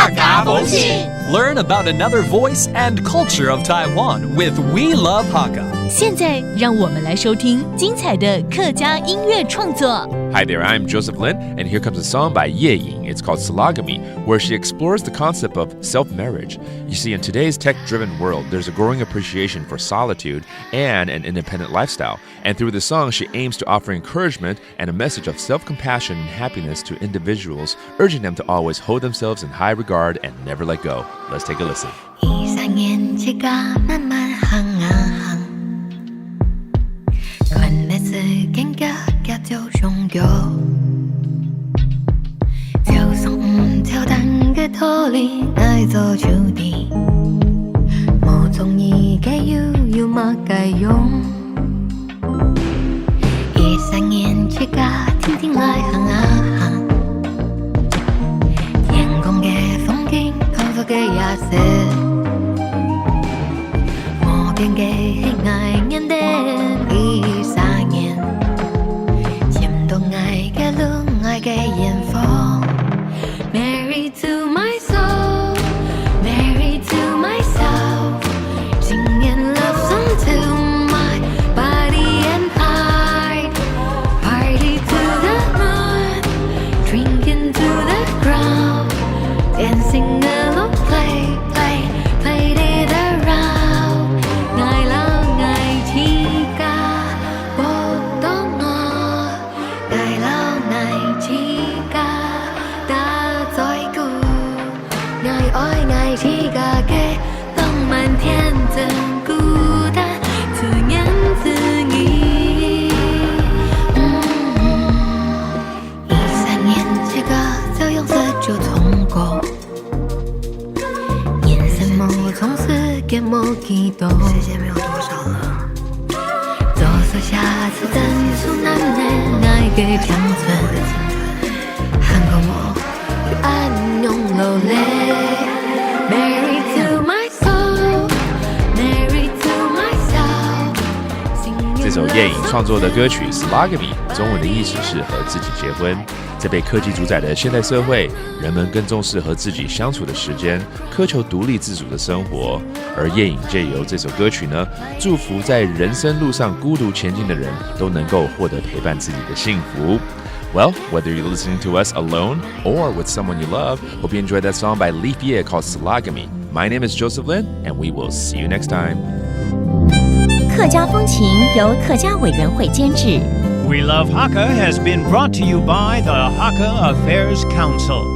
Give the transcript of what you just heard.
客家风情。 Learn about another voice and culture of Taiwan with We Love Hakka. 现在让我们来收听精彩的客家音乐创作。 Hi there, I'm Joseph Lin, and here comes a song by Yeh. It's called Sologamy, where she explores the concept of self-marriage. You see, in today's tech-driven world, there's a growing appreciation for solitude and an independent lifestyle. And through the song, she aims to offer encouragement and a message of self-compassion and happiness to individuals, urging them to always hold themselves in high regard and never let go. Let's take a listen. Sologamy 这首叶颖创作的歌曲 Sologamy 中文的意思是和自己结婚。在被科技主宰的现代社会，人们更重视和自己相处的时间，苛求独立自主的生活。而叶颖借由这首歌曲呢，祝福在人生路上孤独前进的人都能够获得陪伴自己的幸福。Well, whether you're listening to us alone or with someone you love, hope you enjoyed that song by Leaf Yeh called Sologamy. My name is Joseph Lin, and we will see you next time. 客家风情由客家委员会监制。 We Love Hakka has been brought to you by the Hakka Affairs Council.